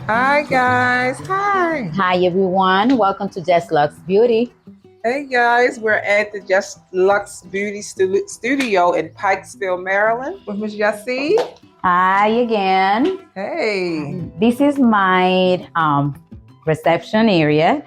Hi guys. Hi. Hi everyone, welcome to Just Lux Beauty. Hey guys, we're at the Just Lux Beauty Studio in Pikesville, Maryland with Miss Jessie. Hi again. Hey. This is my reception area,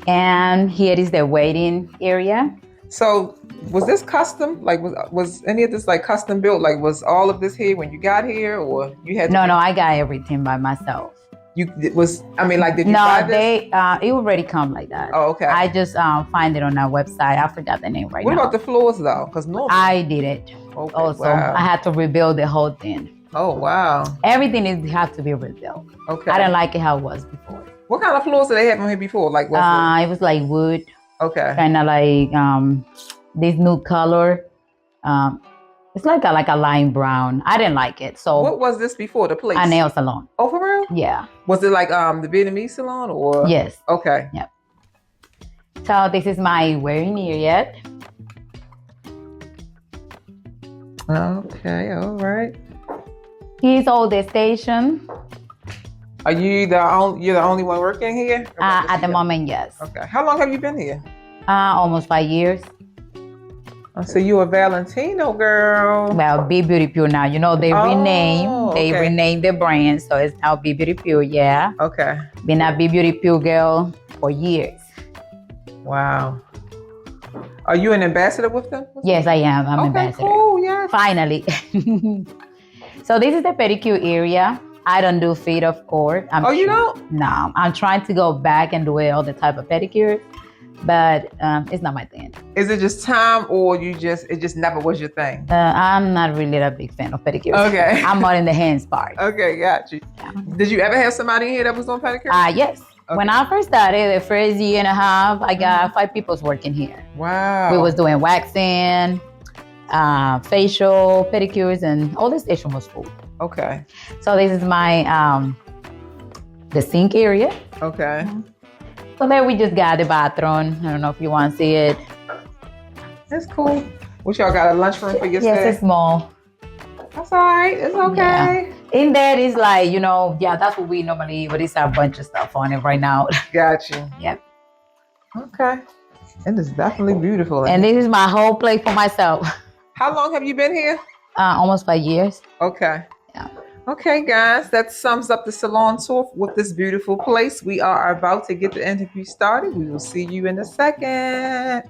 and here is the waiting area. So was this custom? Like was any of this like custom built? Like was all of this here when you got here or you had to No, I got everything by myself. did you No, buy this? it already come like that. Oh, okay. I just find it on our website. I forgot the name right What now. about the floors though? Because normally I did it. okay, Also, wow. I had to rebuild the whole thing. Oh wow. Everything have to be rebuilt. Okay. I didn't like it how it was before. What kind of floors did they have on here before? Like was It was like wood. okay. Kind of like this new color. It's like a lime brown. I didn't like it. So What was this before the place? a nail salon. Oh, for real? Yeah. Was it like the Vietnamese salon or? Yes. Okay. Yep. So this is my wearing area. Okay. All right. Here's all the station. Are you you're the only one working here? At the moment, yes. Okay. How long have you been here? Almost 5 years. So you a Valentino girl. Well, Be Beauty Pure now. You know, they okay. renamed the brand, so it's now Be Beauty Pure. Yeah. Okay. Been a Be Beauty Pure girl for years. Wow. Are you an ambassador with them? Yes, I am. I'm ambassador. Cool. Yeah. Finally. So this is the pedicure area. I don't do feet, of course. You don't? No, I'm trying to go back and do all the type of pedicures, but it's not my thing. Is it just time, or it just never was your thing? I'm not really a big fan of pedicures. Okay. I'm more in the hands part. Okay, got you. Yeah. Did you ever have somebody here that was on pedicure? Yes. Okay. When I first started, the first year and a half, I got 5 people working here. Wow. We was doing waxing, facial, pedicures, and all the station was full. Okay. So this is my the sink area. Okay. So there we just got the bathroom. I don't know if you want to see it. That's cool. What y'all got a lunchroom for yourself? Yes, it's small. That's all right. It's okay. Yeah. In there is like, that's what we normally eat, but it's a bunch of stuff on it right now. Got you. Yep. Okay. It is definitely beautiful. And this is my whole place for myself. How long have you been here? Almost 5 years. Okay. Yeah. Okay, guys, that sums up the salon tour with this beautiful place. We are about to get the interview started. We will see you in a second.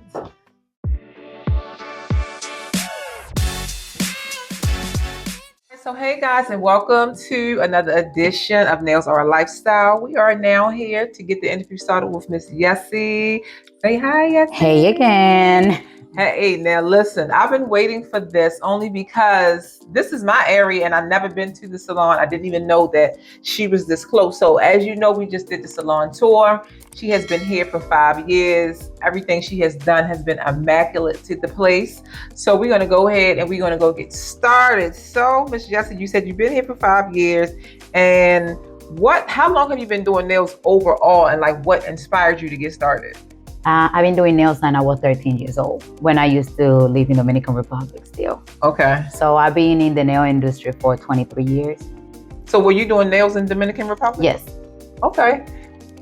So hey guys, and welcome to another edition of Nails Are a Lifestyle. We are now here to get the interview started with Miss Jessie. Say hi, Jessie. Hey again. Hey, now listen, I've been waiting for this only because this is my area and I've never been to the salon. I didn't even know that she was this close. So as you know, we just did the salon tour. She has been here for 5 years. Everything she has done has been immaculate to the place. So we're going to go ahead and we're going to go get started. So Miss Jessie, you said you've been here for 5 years, and how long have you been doing nails overall, and like what inspired you to get started? I've been doing nails since I was 13 years old, when I used to live in Dominican Republic still. Okay. So I've been in the nail industry for 23 years. So were you doing nails in Dominican Republic? Yes. Okay.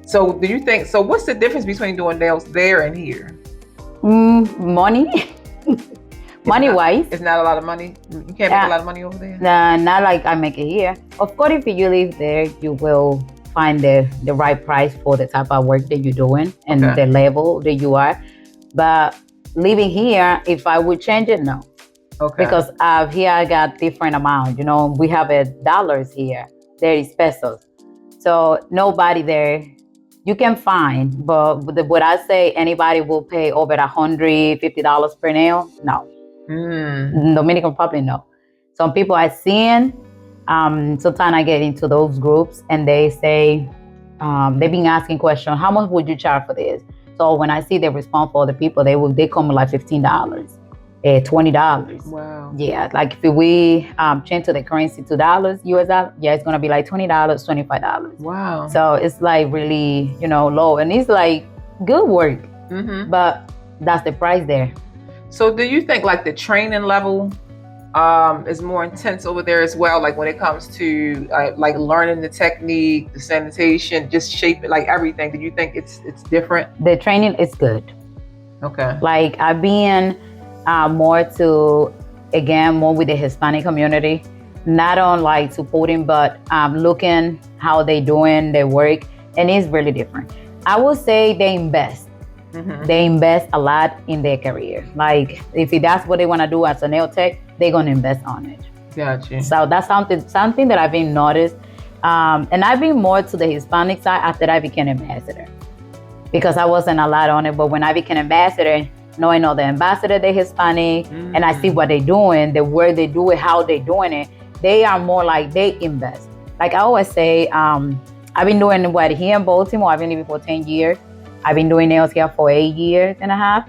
So what's the difference between doing nails there and here? Money. Money-wise. It's not a lot of money. You can't make a lot of money over there? Not like I make it here. Of course, if you live there, you will find the right price for the type of work that you're doing and the level that you are. But living here, if I would change it, no. Okay. Because here I got different amount. We have dollars here. There is pesos. So nobody there you can find. But would I say anybody will pay over $150 per nail? No. Dominican Republic, no. Some people I've seen, sometimes I get into those groups and they say, they've been asking questions, how much would you charge for this? So when I see the response for the people, they come like $15, $20. Wow. Yeah, like if we change to the currency to dollars, US dollar, yeah, it's gonna be like $20, $25. Wow. So it's like really, low, and it's like good work, but that's the price there. So do you think like the training level is more intense over there as well. Like when it comes to like learning the technique, the sanitation, just shaping, like everything. Do you think it's different? The training is good. Okay. Like I've been more to, again, more with the Hispanic community, not on like supporting, but looking how they doing their work, and it's really different. I would say they invest. Mm-hmm. They invest a lot in their career. Like if that's what they want to do as a nail tech, they're gonna invest on it. Gotcha. So that's something that I've been noticed, and I've been more to the Hispanic side after I became ambassador, because I wasn't a lot on it. But when I became ambassador, knowing all the ambassador, they're Hispanic, and I see what they're doing, the where they do it, how they're doing it. They are more like they invest. Like I always say, I've been doing what here in Baltimore. I've been living for 10 years. I've been doing nails here for 8 years and a half.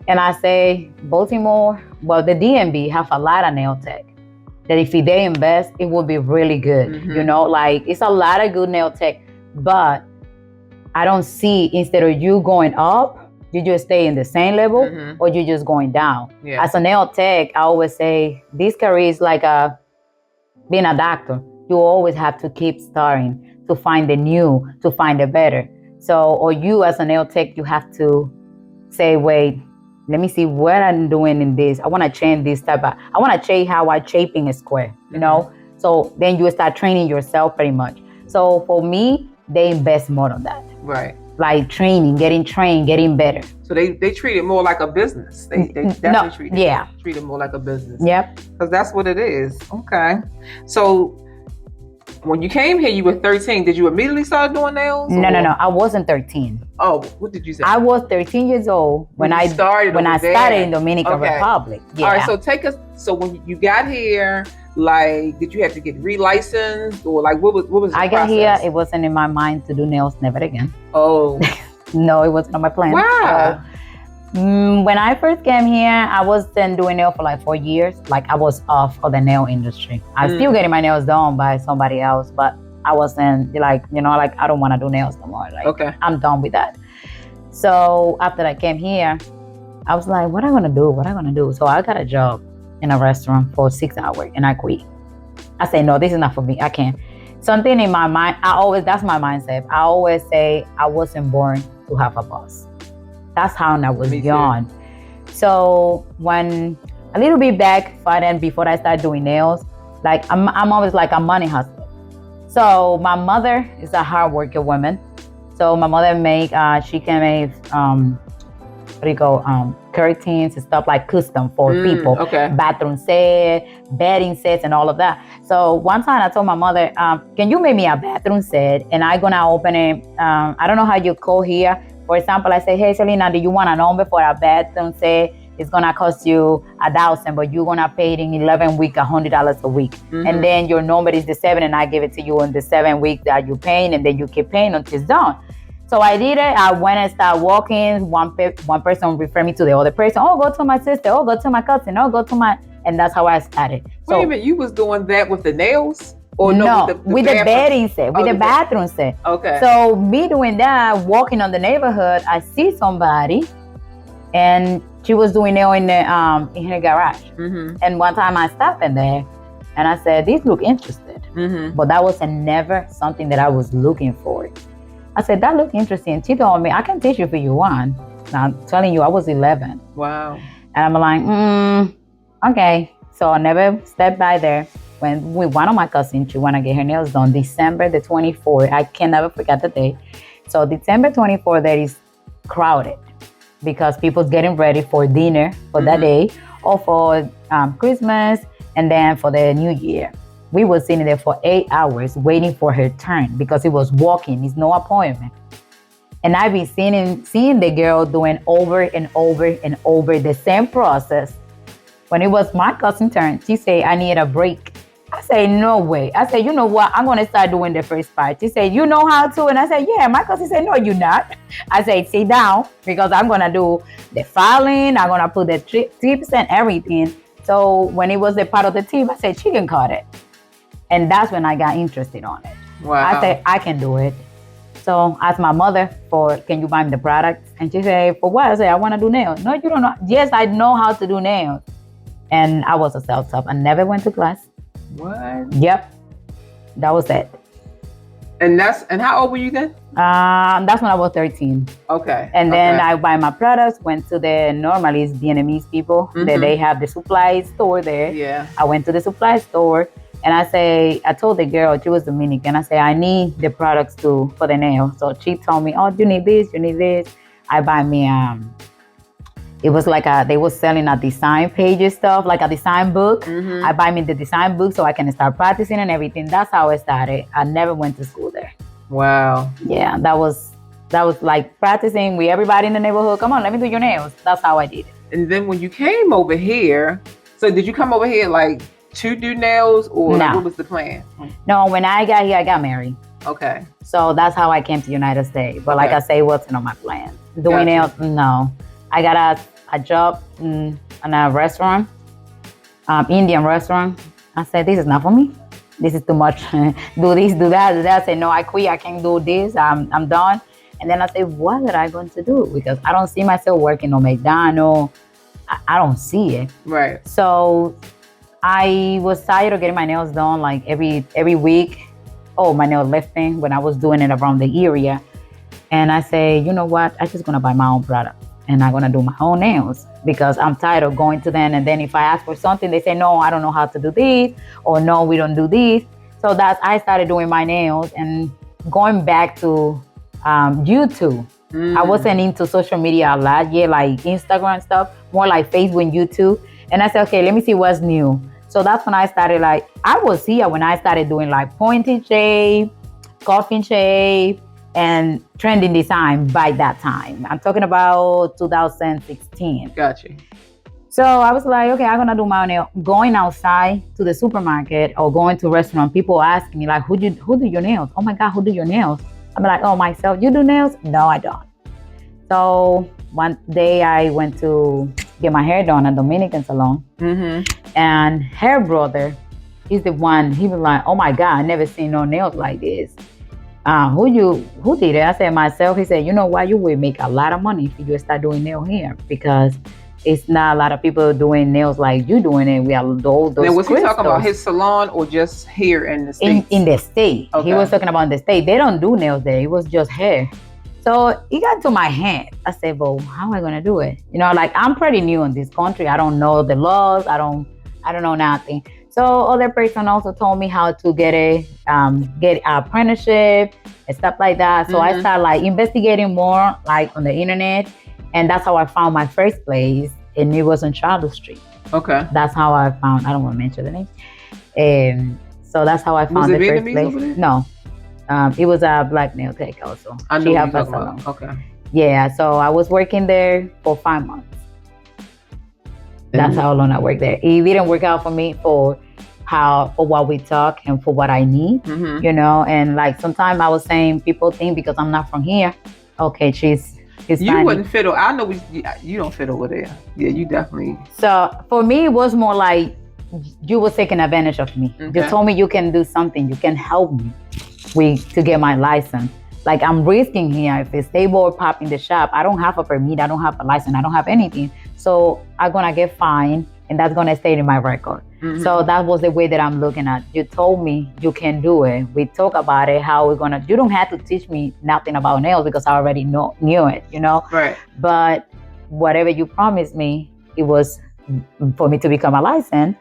And I say Baltimore, well, the DMV have a lot of nail tech that if they invest, it will be really good. Mm-hmm. You know, like it's a lot of good nail tech, but I don't see, instead of you going up, you just stay in the same level, or you just going down. Yeah. As a nail tech, I always say this career is like being a doctor. You always have to keep starting to find the new, to find the better. So, or you as a nail tech, you have to say, wait, let me see what I'm doing in this. I want to change this type of, I want to change how I'm shaping a square, you know? So then you start training yourself pretty much. So for me, they invest more on that. Right. Like training, getting trained, getting better. So they treat it more like a business. They definitely treat it more like a business. Yep. Because that's what it is. Okay. So when you came here, you were 13. Did you immediately start doing nails? No. I wasn't 13. Oh, what did you say? I was 13 years old when I started in Dominican Republic. Yeah. All right. So take us. So when you got here, like, did you have to get re-licensed, or like what was the process? I got here. It wasn't in my mind to do nails. Never again. Oh. No, it wasn't on my plan. Wow. When I first came here, I was then doing nail for like 4 years. Like I was off of the nail industry. I was still getting my nails done by somebody else, but I wasn't like, you know, like I don't want to do nails no more. Like, okay, I'm done with that. So after I came here, I was like, what am I gonna do? So I got a job in a restaurant for 6 hours and I quit. I say, no, this is not for me. I can't. Something in my mind, that's my mindset. I always say I wasn't born to have a boss. That's how I was young. So when a little bit back, before I started doing nails, like I'm always like a money hustler. So my mother is a hard working woman. So my mother she can make curtains and stuff like custom for people. Okay. Bathroom set, bedding sets, and all of that. So one time I told my mother, can you make me a bathroom set? And I'm gonna open it. I don't know how you call here. For example, I say, hey, Selena, do you want a number for a bathroom set? It's gonna cost you $1,000, but you're gonna pay it in 11 weeks, $100 a week. And then your number is the 7, and I give it to you in the 7 weeks that you're paying, and then you keep paying until it's done. So I did it. I went and started walking. One person referred me to the other person. Oh, go to my sister. Oh, go to my cousin. Oh, go to my... And that's how I started. So, wait a minute, you was doing that with the nails? Or no, with the bedding set, with the bathroom set. Okay. So me doing that, walking on the neighborhood, I see somebody, and she was doing nail in her garage. And one time I stopped in there, and I said, "These look interested," but that was never something that I was looking for. I said, "That look interesting." She told me, "I can teach you if you want." Now I'm telling you, I was 11. Wow. And I'm like, okay. So I never stepped by there. When with one of my cousins, she want to get her nails done December the 24th. I can never forget the day. So December 24th, that is crowded because people's getting ready for dinner for that day, or for Christmas, and then for the New Year. We were sitting there for 8 hours waiting for her turn because it was walking. It's no appointment. And I be seeing the girl doing over and over and over the same process. When it was my cousin's turn, she said, I need a break. I say, no way. I said, you know what? I'm going to start doing the first part. She said, you know how to? And I said, yeah. My cousin said, no, you're not. I said, sit down because I'm going to do the filing. I'm going to put the tips and everything. So when it was the part of the tip, I said, she can cut it. And that's when I got interested on it. Wow. I said, I can do it. So I asked my mother can you buy me the products? And she said, for what? I said, I want to do nails. No, you don't know. Yes, I know how to do nails. And I was a self-taught. I never went to class. What? Yep, that was it. And how old were you then? That's when I was 13. Okay. And then okay. I buy my products, went to the normally it's Vietnamese people that they have the supply store there. Yeah. I went to the supply store and I told the girl, she was Dominican, I say, I need the products for the nail. So she told me, oh, you need this. I buy me, it was like they were selling a design pages stuff, like a design book. I buy me the design book so I can start practicing and everything. That's how I started. I never went to school there. Wow. Yeah, that was like practicing with everybody in the neighborhood. Come on, let me do your nails. That's how I did it. And then when you came over here, so did you come over here like to do nails, or No. like, what was the plan? No, when I got here, I got married. Okay. So that's how I came to the United States. But like I say, it wasn't on my plan. Gotcha. Doing nails, no. I got a job in a restaurant, Indian restaurant. I said, this is not for me. This is too much. Do this, do that. I said, no, I quit. I can't do this. I'm done. And then I said, what are I going to do? Because I don't see myself working on McDonald's. I don't see it. Right. So I was tired of getting my nails done like every week. Oh, my nail lifting when I was doing it around the area. And I say, you know what? I'm just going to buy my own product. And I'm going to do my own nails because I'm tired of going to them. And then if I ask for something, they say, no, I don't know how to do this. Or no, we don't do this. So I started doing my nails and going back to YouTube. I wasn't into social media a lot. Yeah, like Instagram stuff, more like Facebook and YouTube. And I said, okay, let me see what's new. So that's when I started I was here when I started doing like pointed shave, coffin shave, and trending design by that time. I'm talking about 2016. Gotcha. So I was like, okay, I'm gonna do my nail. Going outside to the supermarket or going to a restaurant, people ask me like, who do your nails? Oh my God, who do your nails? I'm like, oh, myself. You do nails? No, I don't. So one day I went to get my hair done at Dominican salon, and her brother, he's the one. He was like, oh my God, I never seen no nails like this. Who did it? I said myself. He said, you know what? You will make a lot of money if you start doing nail here because it's not a lot of people doing nails like you doing it. We have those Now, was he crystals. talking about his salon or just here in the States? In the state. Okay. He was talking about in the state. They don't do nails there. It was just hair. So it got to my hand. I said, well, how am I going to do it? You know, like I'm pretty new in this country. I don't know the laws. I don't know nothing. So other person also told me how to get an apprenticeship and stuff like that. So I started like investigating more like on the internet. And that's how I found my first place. And it was on Charlotte Street. Okay. That's how I found, I don't want to mention the name. So that's how I found the first place. Over there? No. It was a black nail tech also. I know what you're talking about. Okay. Yeah, so I was working there for 5 months. That's how long I worked there. It didn't work out for me for what we talk and for what I need, you know. And like sometimes I was saying, people think because I'm not from here, okay, she's Hispanic. You wouldn't fit. I know you don't fit over there. Yeah, you definitely. So for me, it was more like you were taking advantage of me. Okay. You told me you can do something. You can help me to get my license. Like I'm risking here. If it's stable or pop in the shop, I don't have a permit. I don't have a license. I don't have anything. So I'm gonna get fined, and that's gonna stay in my record. So that was the way that I'm looking at. You told me you can do it. We talk about it. How we're gonna. You don't have to teach me nothing about nails because I already knew it. You know. Right. But whatever you promised me, it was for me to become a license.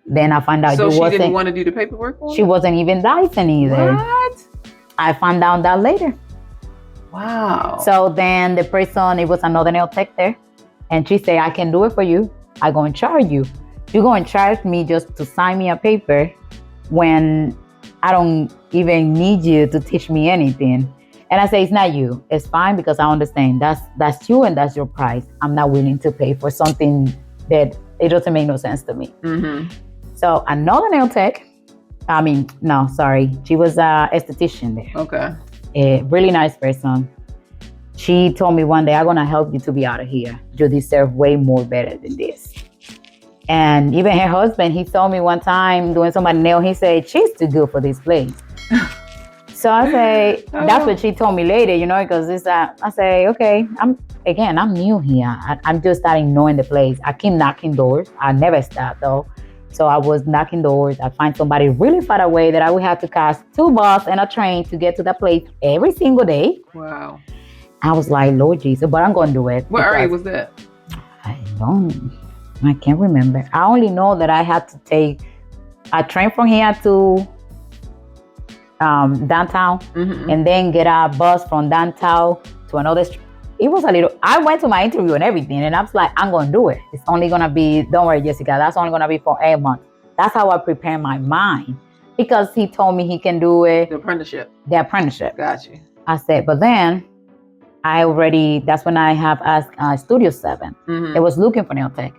Then I found out so she didn't want to do the paperwork for She wasn't even licensed either. What? I found out that later. Wow. So then the person, it was another nail tech there. And she said, I can do it for you. I'm going to charge you. You're going to charge me just to sign me a paper when I don't even need you to teach me anything. And I say, it's not you. It's fine because I understand. That's you and that's your price. I'm not willing to pay for something that it doesn't make no sense to me. So another nail tech, she was a esthetician there. Okay. A really nice person. She told me one day, I'm going to help you to be out of here. You deserve way more better than this. And even her husband, he told me one time doing somebody's nail, he said, she's too good for this place. So I say, that's what she told me later, because it's that I say, okay, I'm new here. I'm just starting knowing the place. I keep knocking doors. I never stop though. So I was knocking doors. I find somebody really far away that I would have to catch 2 buses and a train to get to that place every single day. Wow. I was like, Lord Jesus, but I'm going to do it. What area was that? I can't remember. I only know that I had to take a train from here to downtown, and then get a bus from downtown to another street. It was I went to my interview and everything, and I was like, I'm going to do it. It's only going to be, don't worry, Jessica, that's only going to be for 8 months. That's how I prepare my mind, because he told me he can do it. The apprenticeship. Got you. I said, but then that's when I have asked Studio 7. They was looking for nail tech.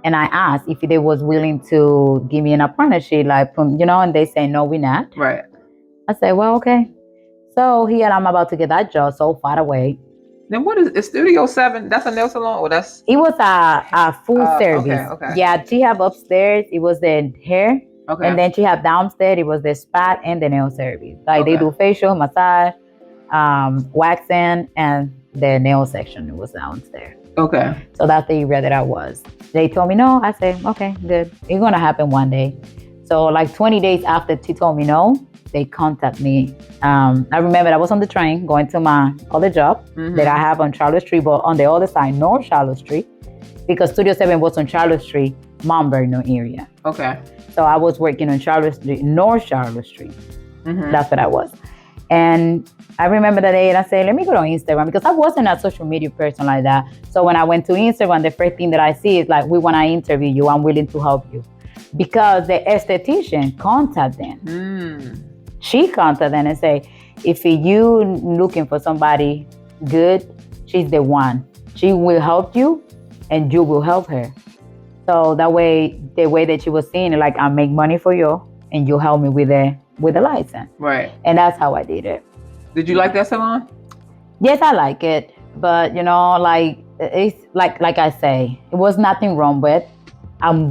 And I asked if they was willing to give me an apprenticeship, and they say, no, we're not. Right. I said, well, okay. So here I'm about to get that job so far away. Then what is Studio 7? That's a nail salon, or that's? It was a full service. Okay. Yeah, she have upstairs. It was the hair. Okay. And then she have downstairs. It was the spa and the nail service. They do facial, massage, waxing, and the nail section. It was downstairs. Okay. So that's the area that I was. They told me no. I said, okay, good. It's gonna happen one day. So like 20 days after she told me no, they contact me. I remember I was on the train going to my other job that I have on Charlotte Street, but on the other side, North Charlotte Street, because Studio 7 was on Charlotte Street, Mount Vernon area. Okay. So I was working on Charlotte Street, North Charlotte Street. That's what I was. And I remember that day and I said, let me go on Instagram, because I wasn't a social media person like that. So when I went to Instagram, the first thing that I see is like, we want to interview you. I'm willing to help you. Because the esthetician contacted them. She contacted them and say, if you looking for somebody good, she's the one. She will help you and you will help her. So that way, the way that she was seeing it, like, I make money for you and you help me with the license. Right. And that's how I did it. Did you like that salon? Yes, I like it. But, it's like I say, it was nothing wrong with it.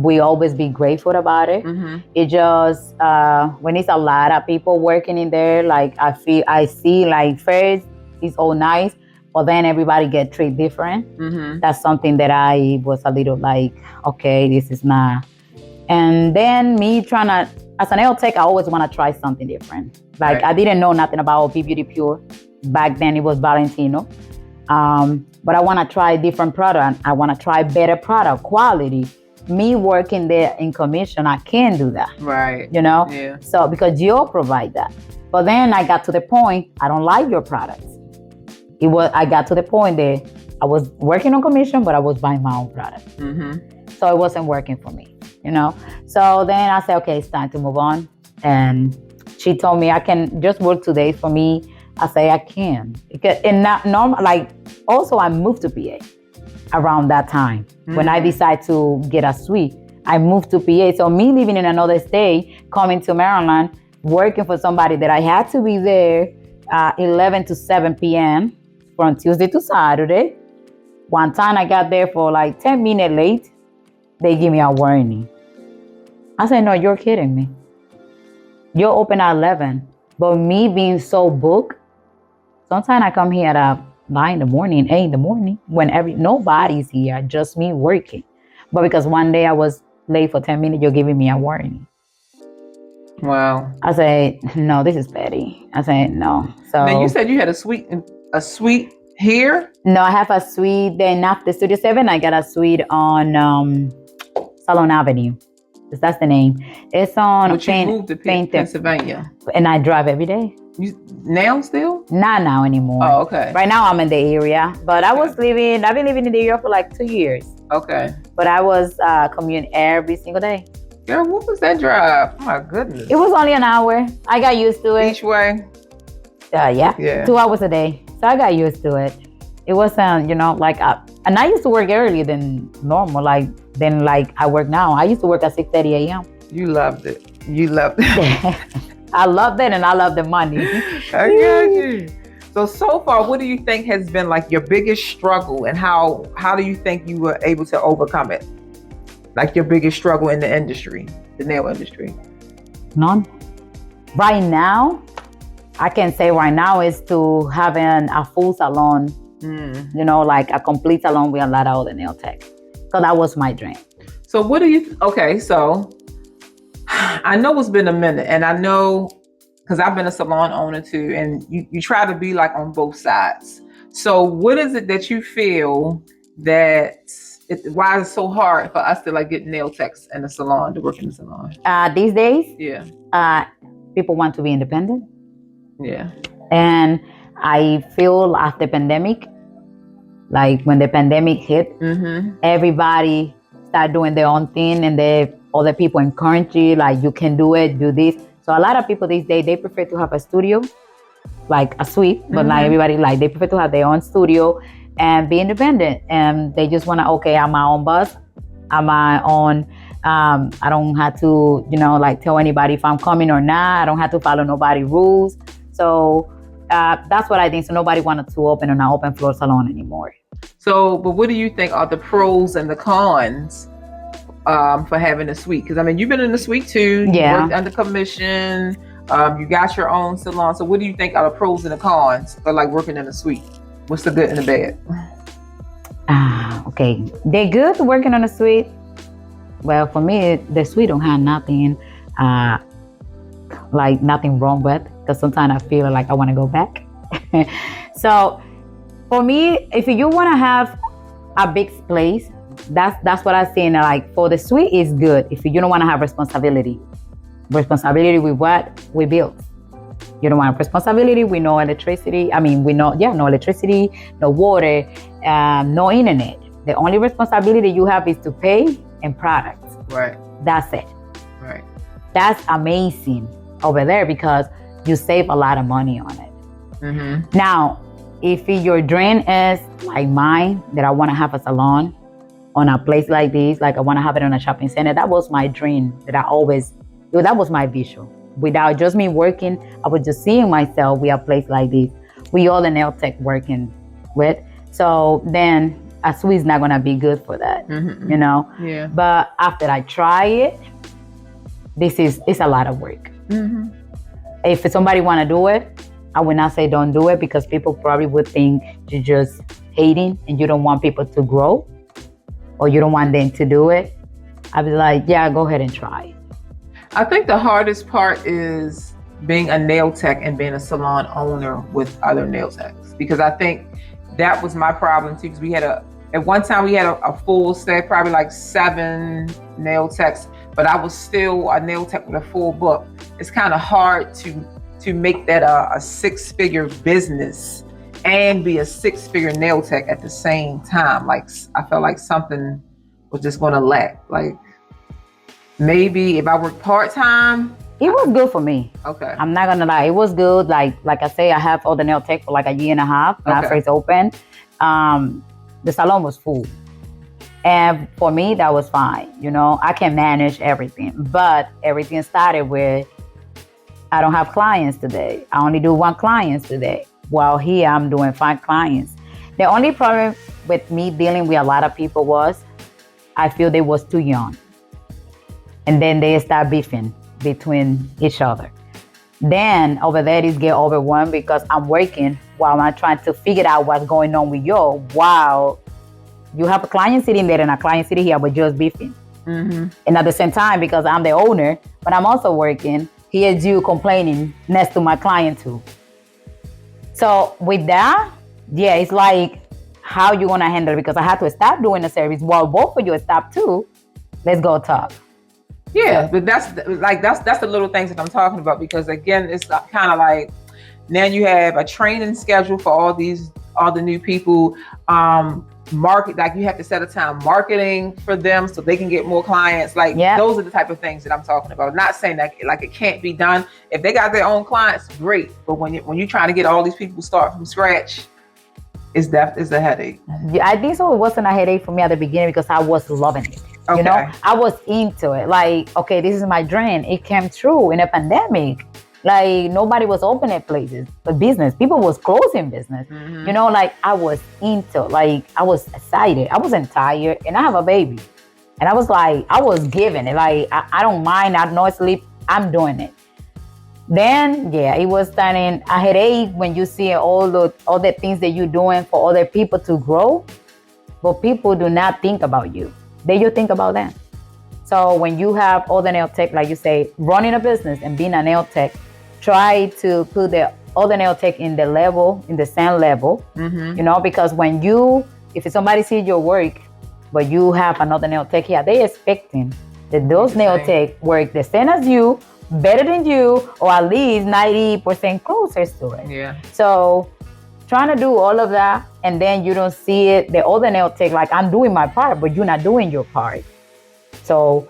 We always be grateful about it. It just, when it's a lot of people working in there, like I see like first it's all nice, but then everybody get treated different. That's something that I was a little like, okay, this is not. And then me trying to, as an nail tech, I always want to try something different. Like I didn't know nothing about Be Beauty Pure. Back then it was Valentino. But I want to try different product. I want to try better product quality. Me working there in commission, I can't do that. Right. Yeah. So because you'll provide that. But then I got to the point, I don't like your products. I got to the point that I was working on commission, but I was buying my own product. So it wasn't working for me, So then I said, okay, it's time to move on. And she told me I can just work 2 days for me. I say I can. And not normal, like also I moved to PA. Around that time, when I decided to get a suite, I moved to PA. So me living in another state, coming to Maryland, working for somebody that I had to be there 11 to 7 p.m. from Tuesday to Saturday. One time I got there for like 10 minutes late. They give me a warning. I said, no, you're kidding me. You're open at 11. But me being so booked, sometimes I come here at 9 in the morning, 8 in the morning, when nobody's here, just me working. But because one day I was late for 10 minutes, you're giving me a warning. Wow. I said, no, this is petty. I said, no. So now you said you had a suite here? No, I have a suite. Then after Studio 7, I got a suite on Salon Avenue. That's the name. It's on But you moved to Pennsylvania. And I drive every day. Now still? Not now anymore. Oh, okay. Right now I'm in the area. But I've been living in the area for like 2 years. Okay. But I was commuting every single day. Girl, what was that drive? Oh my goodness. It was only an hour. I got used to it. Each way? Yeah. 2 hours a day. So I got used to it. It wasn't, and I used to work earlier than normal, than I work now. I used to work at 6:30 a.m. You loved it. I loved it, and I love the money. I got you. So far, what do you think has been like your biggest struggle, and how do you think you were able to overcome it? Like your biggest struggle in the industry, the nail industry? None. Right now, I can say right now is to having a full salon, you know, like a complete salon with a lot of other nail tech. So that was my dream. So what do you, okay, so I know it's been a minute, and I know because I've been a salon owner too, and you try to be like on both sides. So what is it that you feel that why is it so hard for us to like get nail techs in the salon, to work in the salon? These days, Yeah. people want to be independent. Yeah. And I feel after pandemic, like when the pandemic hit, everybody started doing their own thing, and other people encourage you, like you can do it, do this. So a lot of people these days, they prefer to have a studio, like a suite, but not everybody, like they prefer to have their own studio and be independent. And they just want to, okay, I'm my own boss. I'm my own, I don't have to, you know, like tell anybody if I'm coming or not. I don't have to follow nobody's rules. So that's what I think. So nobody wanted to open an open floor salon anymore. So, but what do you think are the pros and the cons for having a suite? Because I mean, you've been in the suite too. You worked under commission. You got your own salon. So what do you think are the pros and the cons for like working in a suite? What's the good and the bad? Okay, they're good working on a suite. Well, for me, the suite don't have nothing, like nothing wrong with. Because sometimes I feel like I want to go back. So for me, if you want to have a big place, that's what I'm saying. Like for the suite is good if you don't want to have responsibility. Responsibility with what we build. You don't want responsibility with no electricity. I mean, no electricity, no water, no internet. The only responsibility you have is to pay and products. Right. That's it. Right. That's amazing over there because you save a lot of money on it. Now, if your dream is like mine, that I want to have a salon on a place like this, like I want to have it on a shopping center, that was my dream that was my vision. Without just me working, I was just seeing myself with a place like this. We all the nail tech working with. So then a suite's not going to be good for that, you know? Yeah. But after I try it, it's a lot of work. If somebody want to do it, I would not say don't do it because people probably would think you're just hating and you don't want people to grow or you don't want them to do it. I'd be like, yeah, go ahead and try it. I think the hardest part is being a nail tech and being a salon owner with other nail techs, because I think that was my problem too. Because at one time we had a full set, probably like 7 nail techs, but I was still a nail tech with a full book. It's kind of hard to make that a 6-figure business and be a 6-figure nail tech at the same time. Like I felt like something was just going to lack. Like maybe if I worked part-time. It was good for me. Okay. I'm not gonna lie, it was good. Like I say, I have all the nail tech for like a year and a half when I first opened. The salon was full. And for me, that was fine. You know, I can manage everything. But everything started with, I don't have clients today. I only do 1 client today. While here, I'm doing 5 clients. The only problem with me dealing with a lot of people was, I feel they was too young. And then they start beefing between each other. Then over there, it get overwhelmed because I'm working while I'm trying to figure out what's going on with you while you have a client sitting there and a client sitting here, but just beefing. And at the same time, because I'm the owner, but I'm also working, here's you complaining next to my client too. So with that, yeah, it's like, how you gonna handle it? Because I had to stop doing the service while both of you stop too. Let's go talk. Yeah, but that's the little things that I'm talking about, because again, it's kind of like now you have a training schedule for all the new people. Market, like you have to set a time marketing for them so they can get more clients. Like those are the type of things that I'm talking about. Not saying that like it can't be done. If they got their own clients, great. But when you're trying to get all these people start from scratch, it's a headache. Yeah, I think so. It wasn't a headache for me at the beginning because I was loving it. You know, I was into it. Like, okay, this is my dream. It came true in a pandemic. Like nobody was opening places, but business. People was closing business. You know, like I was into, like I was excited. I wasn't tired, and I have a baby, and I was like, I was giving it. Like I don't mind. I no sleep. I'm doing it. Then yeah, it was starting a headache when you see all the things that you're doing for other people to grow, but people do not think about you. They just think about them. So when you have all the nail tech, like you say, running a business and being a nail tech, try to put the other nail tech in the level, in the same level, you know, because when if somebody sees your work, but you have another nail tech here, they expecting that those nail tech work the same as you, better than you, or at least 90% closer to it. Yeah. So trying to do all of that, and then you don't see it, the other nail tech, like I'm doing my part, but you're not doing your part. So,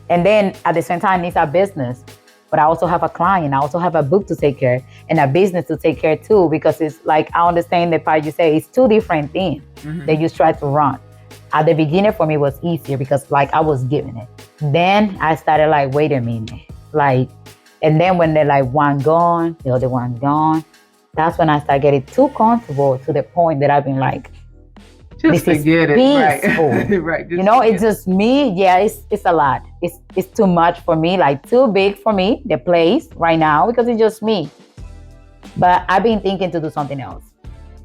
and then at the same time, it's a business, but I also have a client. I also have a book to take care and a business to take care too, because it's like, I understand the part you say, it's two different things that you try to run. At the beginning for me was easier because like I was giving it. Then I started like, wait a minute, like, and then when they're like one gone, the other one gone, that's when I started getting too comfortable to the point that I've been like, just this forget is peaceful. Right. Right. You know, it's just me. Yeah, it's a lot. It's too much for me, like too big for me, the place right now, because it's just me. But I've been thinking to do something else.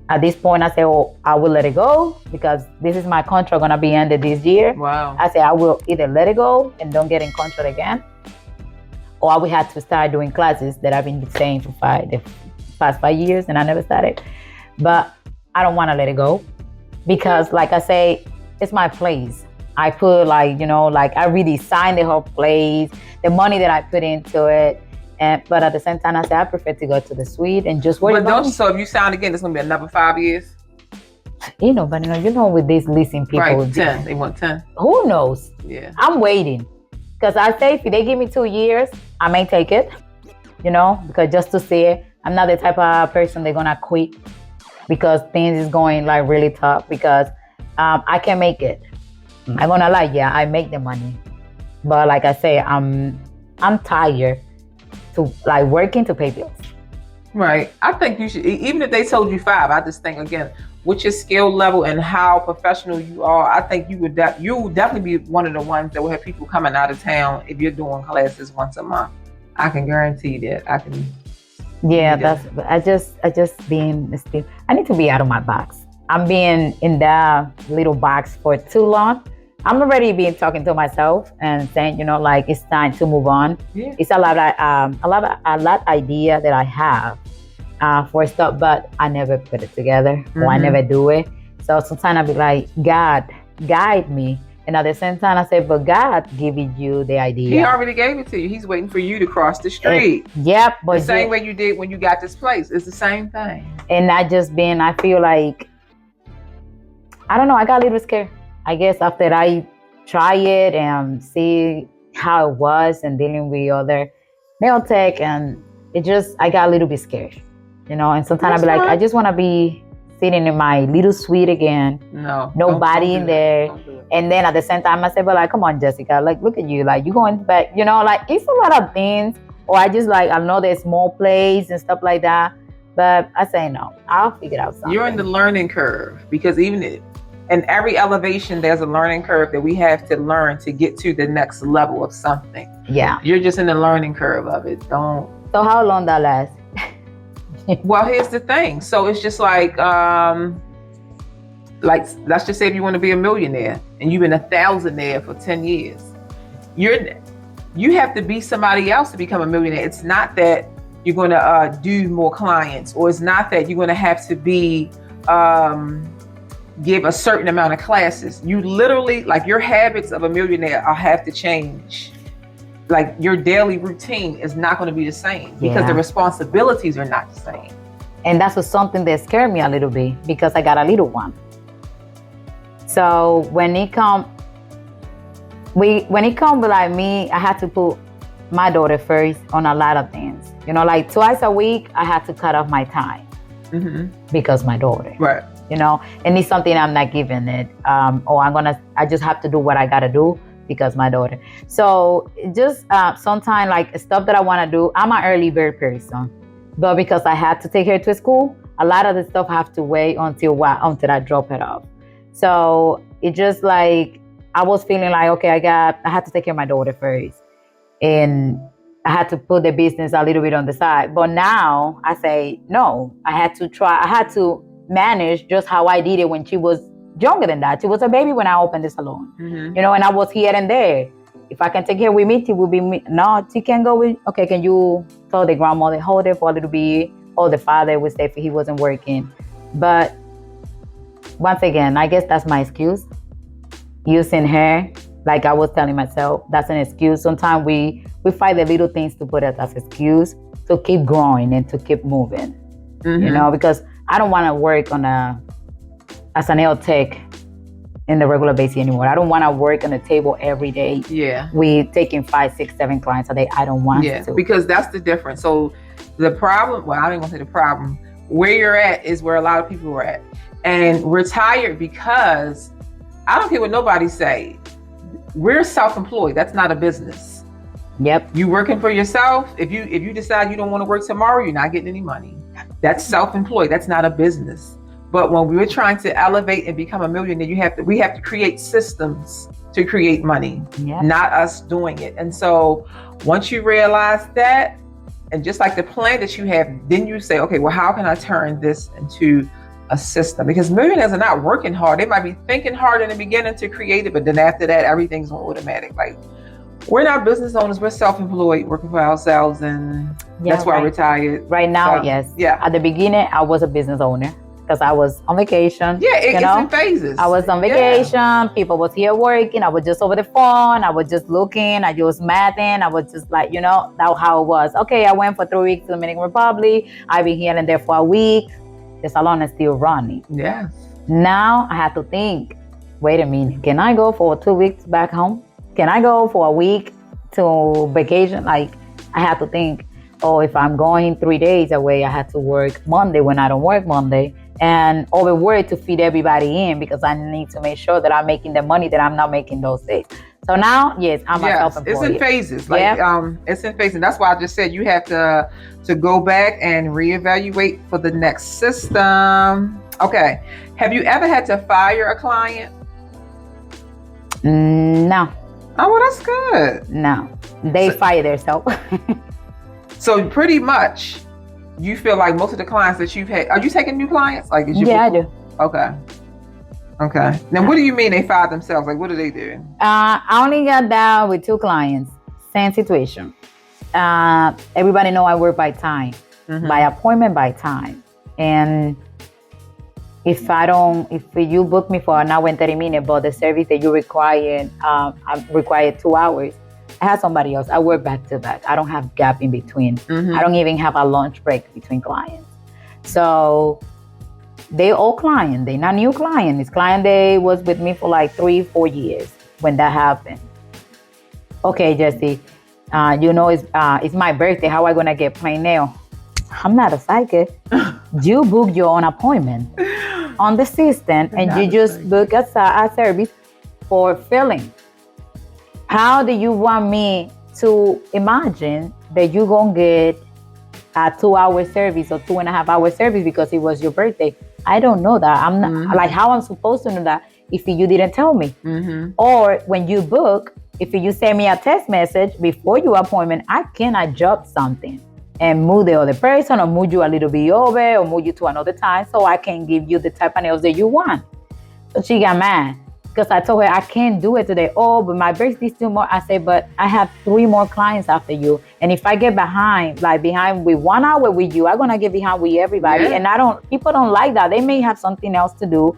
At this point, I say, oh, I will let it go because this is my contract gonna be ended this year. Wow. I say I will either let it go and don't get in contract again, or I will have to start doing classes that I've been saying for the past 5 years and I never started. But I don't want to let it go because, like I say, it's my place. I put like, you know, like I really signed the whole place, the money that I put into it. But at the same time, I say I prefer to go to the suite and just worry about it. So if you sign again, it's going to be another 5 years? You know, but you know, with these leasing people. Right, 10. They want 10. Who knows? Yeah. I'm waiting. Because I say if they give me 2 years, I may take it, you know, because just to see it, I'm not the type of person they're going to quit because things is going like really tough because I can make it. I'm going to lie, yeah, I make the money. But like I say, I'm tired to like working to pay bills. Right. I think you should, even if they told you 5, I just think again, with your skill level and how professional you are, I think you would definitely be one of the ones that will have people coming out of town if you're doing classes once a month. I can guarantee that. I can. Yeah, I just being still. I need to be out of my box. I'm being in that little box for too long. I'm already been talking to myself and saying, you know, like it's time to move on. Yeah. It's a lot idea that I have for stuff, but I never put it together or I never do it. So sometimes I be like, God, guide me. And at the same time, I say, but God giving you the idea. He already gave it to you. He's waiting for you to cross the street. Yep. But the same way you did when you got this place. It's the same thing. And not just being, I feel like, I don't know, I got a little scared. I guess after I try it and see how it was and dealing with other nail tech, and I got a little bit scared, you know. And sometimes I be like, I just want to be sitting in my little suite again. No, nobody in there. And then at the same time, I say, but like, come on, Jessica, like, look at you, like you going back, you know, like it's a lot of things. Or I just like, I know there's small plays and stuff like that, but I say no, I'll figure out something. You're in the learning curve because even in every elevation, there's a learning curve that we have to learn to get to the next level of something. Yeah. You're just in the learning curve of it. So how long that lasts? Well, here's the thing. So it's just like let's just say if you want to be a millionaire and you've been a thousandaire for 10 years, you have to be somebody else to become a millionaire. It's not that you're going to do more clients, or it's not that you're going to have to be give a certain amount of classes. You literally, like, your habits of a millionaire have to change. Like, your daily routine is not going to be the same because the responsibilities are not the same. And that's something that scared me a little bit because I got a little one. So when it come with like me, I had to put my daughter first on a lot of things. You know, like twice a week, I had to cut off my time because my daughter. Right. You know, and it's something I'm not giving it. I just have to do what I gotta do because my daughter. So just sometimes like stuff that I want to do, I'm an early bird person, but because I had to take her to school, a lot of the stuff have to wait until I drop it off. So it just like I was feeling like, okay, I had to take care of my daughter first, and I had to put the business a little bit on the side. But now I say, no, I had to manage just how I did it when she was younger than that. She was a baby when I opened the salon, Mm-hmm. and I was here and there. If I can take her with me, she will be me. No, she can go with, okay, can you tell the grandmother, hold her for a little bit, or the father would stay if he wasn't working. But once again, I guess that's my excuse. Using her, like I was telling myself, that's an excuse. Sometimes we find the little things to put as excuse to keep growing and to keep moving. Mm-hmm. Because I don't want to work as a nail tech in the regular basis anymore. I don't want to work on the table every day. Yeah. We taking 5, 6, 7 clients a day. I don't want to. Because that's the difference. So the problem, well, I don't want to say the problem, where you're at is where a lot of people are at. And we're tired because I don't care what nobody say. We're self-employed. That's not a business. Yep. You working for yourself. If you decide you don't want to work tomorrow, you're not getting any money. That's self-employed. That's not a business. But when we're trying to elevate and become a millionaire, we have to create systems to create money, not us doing it. And so once you realize that, and just like the plan that you have, then you say, okay, well, how can I turn this into a system? Because millionaires are not working hard. They might be thinking hard in the beginning to create it, but then after that, everything's on automatic. Like, we're not business owners. We're self-employed, working for ourselves, and that's why we're retired. Right now, yes. Yeah. At the beginning, I was a business owner because I was on vacation. Yeah, it's in phases. I was on vacation. Yeah. People was here working. I was just over the phone. I was just looking. I was mathing. I was just like, that's how it was. Okay, I went for 3 weeks to the Dominican Republic. I've been here and there for a week. The salon is still running. Yeah. Now I have to think, wait a minute, can I go for 2 weeks back home? Can I go for a week to vacation? Like, I have to think, if I'm going 3 days away, I have to work Monday when I don't work Monday, and overwork to feed everybody in because I need to make sure that I'm making the money that I'm not making those days. So now, yes, I'm a self-employed. It's in phases. It's in phases. And that's why I just said you have to go back and reevaluate for the next system. Okay. Have you ever had to fire a client? No. Oh, well, that's good. No. They fire themselves. So pretty much, you feel like most of the clients that you've had, are you taking new clients? I do. Okay. Now, what do you mean they fire themselves? Like, what do they do? I only got down with 2 clients. Same situation. Everybody know I work by time, by appointment, by time. And if you book me for an hour and 30 minutes, but the service that you require, I require 2 hours, I have somebody else. I work back to back. I don't have gap in between. I don't even have a lunch break between clients. So they all client. They not new client. This client, they was with me for like 3-4 years when that happened. Okay, Jesse, it's my birthday. How am I gonna get plain nail? I'm not a psychic. You book your own appointment on the system, and you just book a service for filling. How do you want me to imagine that you're going to get a 2-hour service or 2.5-hour service because it was your birthday? I don't know that. I'm not like, how I'm supposed to know that if you didn't tell me? Or when you book, if you send me a text message before your appointment, I can adjust something and move the other person or move you a little bit over or move you to another time so I can give you the type of nails that you want. So she got mad. Because I told her I can't do it today. Oh, but my birthday's still more. I said, but I have 3 more clients after you. And if I get behind with 1 hour with you, I'm gonna get behind with everybody. Yeah. And people don't like that. They may have something else to do.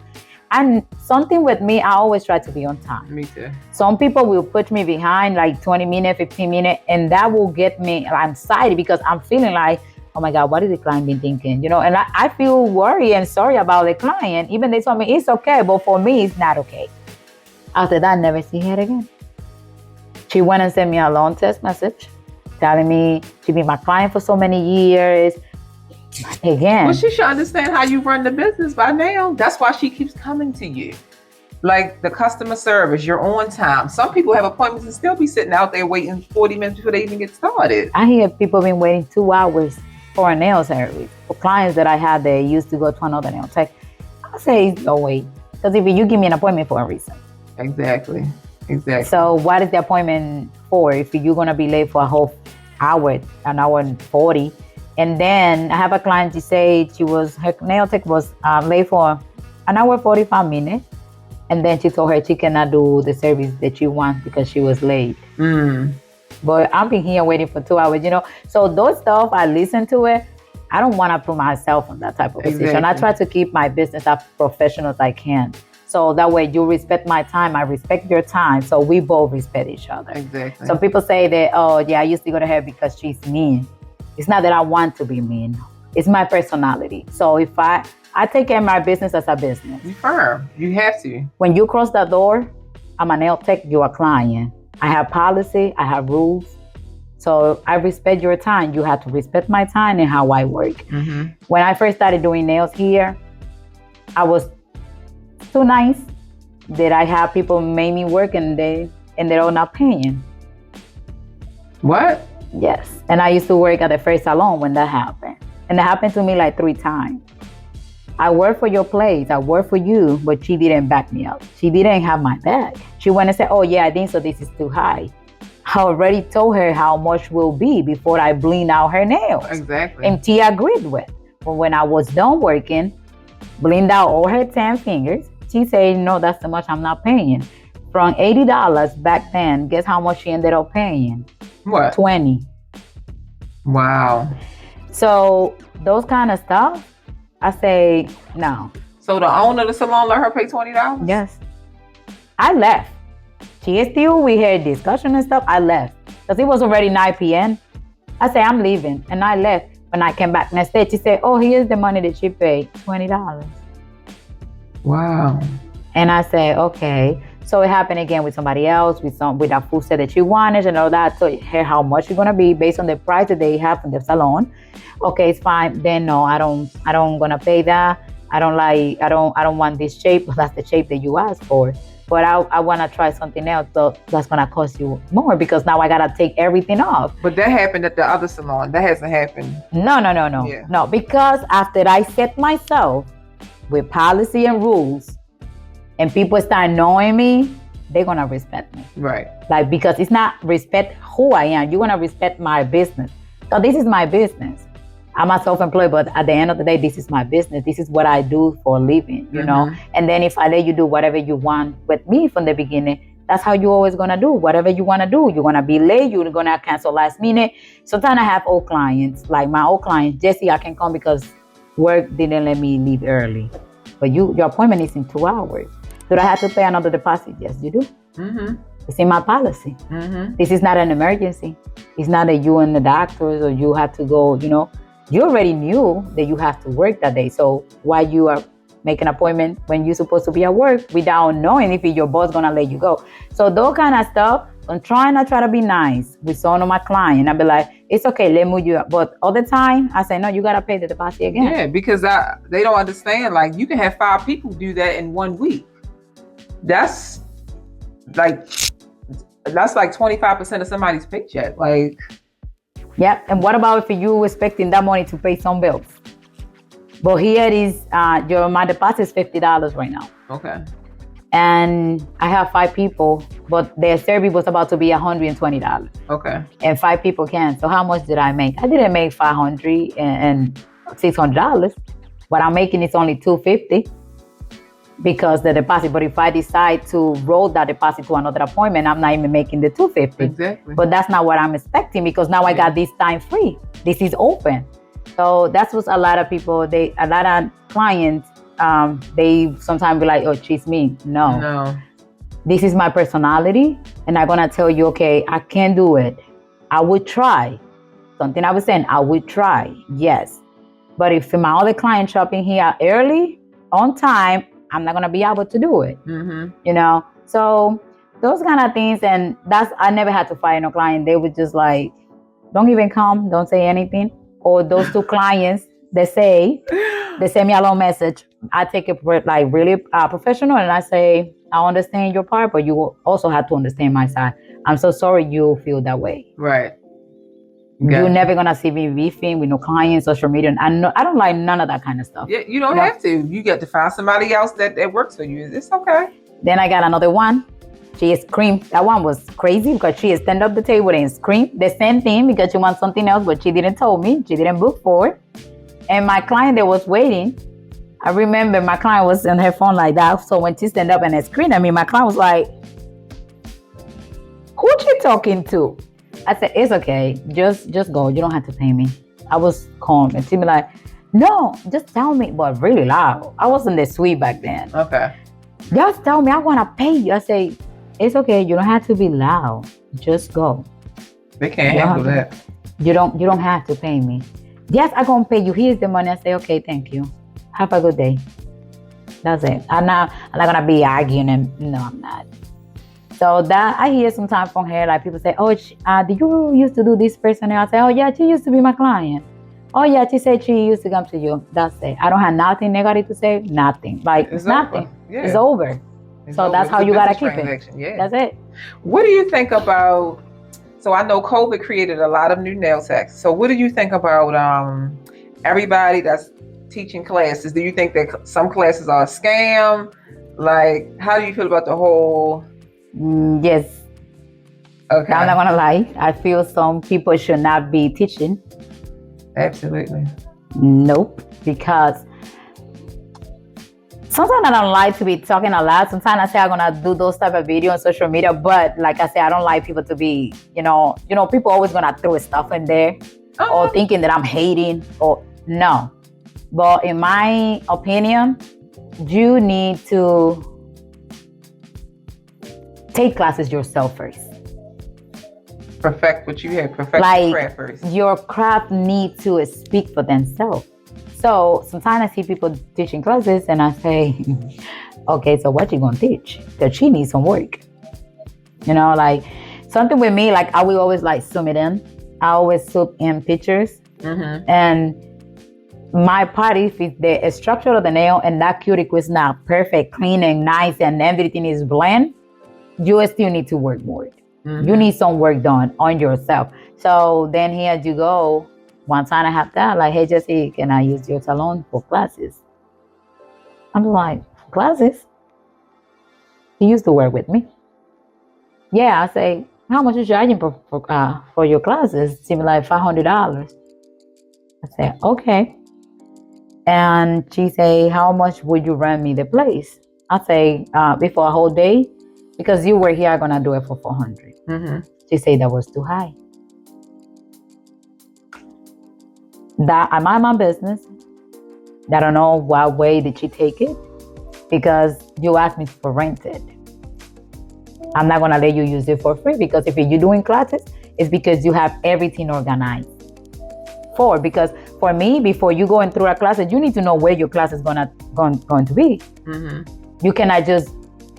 And something with me, I always try to be on time. Me too. Some people will put me behind like 20 minutes, 15 minutes, and that will get me anxiety because I'm feeling like, oh my God, what is the client been thinking? And I feel worried and sorry about the client. Even they told me it's okay, but for me, it's not okay. After that, I never see her again. She went and sent me a long text message telling me she been my client for so many years. Again. Well, she should understand how you run the business by now. That's why she keeps coming to you. Like the customer service, you're on time. Some people have appointments and still be sitting out there waiting 40 minutes before they even get started. I hear people been waiting 2 hours for a nail service. For clients that I had, they used to go to another nail tech. I say, no, wait. Because if you give me an appointment for a reason. Exactly. So what is the appointment for if you're going to be late for a whole an hour and 40. And then I have a client, she said her nail tech was late for an hour 45 minutes. And then she told her she cannot do the service that she wants because she was late. But I've been here waiting for 2 hours, So those stuff, I listen to it. I don't want to put myself in that type of position. I try to keep my business as professional as I can. So that way you respect my time, I respect your time. So we both respect each other. Exactly. Some people say that, oh yeah, I used to go to her because she's mean. It's not that I want to be mean. It's my personality. So if I take care of my business as a business. You're firm. You have to. When you cross that door, I'm a nail tech, you're a client. I have policy, I have rules. So I respect your time. You have to respect my time and how I work. When I first started doing nails here, I was too nice that I have people make me work and they're all not paying. What? Yes. And I used to work at the first salon when that happened. And it happened to me like 3 times. I work for your place, I work for you, but she didn't back me up. She didn't have my back. She went and said, oh yeah, I think so this is too high. I already told her how much will be before I bleed out her nails. Exactly. And she agreed with. But when I was done working, bleed out all her 10 fingers, she said, no, that's too much, I'm not paying. From $80 back then, guess how much she ended up paying? What? 20. Wow. So those kind of stuff, I say no. So the owner of the salon let her pay $20? Yes. I left. She is still, we had discussion and stuff. I left because it was already 9 p.m. I said, I'm leaving. And I left. When I came back next day, she said, oh, here's the money that she paid, $20. Wow. And I said, okay. So it happened again with somebody else, with a food set that she wanted and all that. So her how much it's gonna be based on the price that they have from the salon. Okay, it's fine. Then no, I don't gonna pay that. I don't want this shape. That's the shape that you asked for. But I want to try something else, so that's going to cost you more because now I got to take everything off. But that happened at the other salon. That hasn't happened. No. Yeah. No, because after I set myself with policy and rules and people start knowing me, they're going to respect me. Right. Like, because it's not respect who I am. You're going to respect my business. So this is my business. I'm a self-employed, but at the end of the day, this is my business. This is what I do for a living, you know? And then if I let you do whatever you want with me from the beginning, that's how you're always going to do. Whatever you want to do, you're going to be late, you're going to cancel last minute. Sometimes I have old clients, like my old client, Jesse, I can come because work didn't let me leave early. But your appointment is in 2 hours. Do I have to pay another deposit? Yes, you do. It's in my policy. This is not an emergency. It's not that you and the doctors or you have to go, you know. You already knew that you have to work that day. So why you are making an appointment when you're supposed to be at work without knowing if your boss going to let you go? So those kind of stuff, I try to be nice with some of my clients. I be like, it's okay, let me move you up. But all the time, I say, no, you got to pay the deposit again. Yeah, because they don't understand. Like, you can have 5 people do that in 1 week. That's like 25% of somebody's paycheck. Like, yeah, and what about if you expecting that money to pay some bills? But here it is, my deposit is $50 right now. Okay. And I have 5 people, but their service was about to be $120. Okay. And 5 people can. So how much did I make? I didn't make $500 and $600. What I'm making is only $250 because the deposit. But if I decide to roll that deposit to another appointment, I'm not even making the $250. Exactly. But that's not what I'm expecting because now I got this time free. This is open. So that's what a lot of people, a lot of clients, they sometimes be like, oh, she's mean. No. This is my personality. And I'm going to tell you, okay, I can't do it. I would try. Something I was saying, I would try. Yes. But if my other client shopping here early, on time, I'm not going to be able to do it. You know? So those kind of things. And I never had to fire no client. They would just like, don't even come. Don't say anything. Or those 2 clients, they send me a long message. I take it like really professional. And I say, I understand your part, but you also have to understand my side. I'm so sorry you feel that way. Right. You're never going to see me beefing with no clients, social media. I don't like none of that kind of stuff. Yeah, you don't have to. You get to find somebody else that works for you. It's okay. Then I got another one. She screamed. That one was crazy because she stand up the table and scream the same thing because she wants something else, but she didn't tell me. She didn't book for it. And my client that was waiting, I remember my client was on her phone like that. So when she stand up and screamed at me, my client was like, "Who she talking to?" I said, "It's okay. Just go. You don't have to pay me." I was calm, and she be like, "No, just tell me," but really loud. I wasn't that sweet back then. Okay. Just tell me, I want to pay you. I say, "It's okay. You don't have to be loud. Just go." They can't handle that. You don't have to pay me. Yes, I'm gonna pay you. Here's the money. I say, "Okay, thank you. Have a good day." That's it. I'm not gonna be arguing, and no, I'm not. So that I hear sometimes from her, like people say, "Oh, did you used to do this person?" And I say, "Oh yeah, she used to be my client." "Oh yeah, she said she used to come to you." That's it. I don't have nothing negative to say. Nothing. Like it's nothing. Yeah. It's over. So that's how you gotta keep it. Yeah. That's it. What do you think about? So I know COVID created a lot of new nail techs. So what do you think about everybody that's teaching classes? Do you think that some classes are a scam? Like, how do you feel about the whole? Yes. Okay. I'm not gonna lie. I feel some people should not be teaching. Absolutely. Nope. Because sometimes I don't like to be talking a lot. Sometimes I say I'm gonna do those type of videos on social media, but like I say, I don't like people to be, people always gonna throw stuff in there or thinking that I'm hating or no. But in my opinion, you need to take classes yourself first. Perfect what you have. Perfect your craft first. Your craft needs to speak for themselves. So sometimes I see people teaching classes and I say, "Okay, so what you gonna teach? Because she needs some work." Like something with me, like I will always like zoom it in. I always zoom in pictures. Mm-hmm. And my part, if the structure of the nail and that cuticle is not perfect, clean and nice and everything is blend, you still need to work more. Mm-hmm. You need some work done on yourself. So then here you go. One time I have that, like, "Hey, Jesse, can I use your salon for classes?" I'm like, "Classes? He used to work with me." Yeah, I say, "How much you charging for your classes?" She be like, $500. I say, "Okay." And she say, "How much would you rent me the place?" I say, "Before a whole day, because you were here, I'm gonna do it for $400. Mm-hmm. She say that was too high. That I mind my business. I don't know what way did she take it, because you asked me for rented. I'm not gonna let you use it for free, because if you're doing classes, it's because you have everything organized. Because for me, before you going through a class, you need to know where your class is going to be. Mm-hmm. You cannot just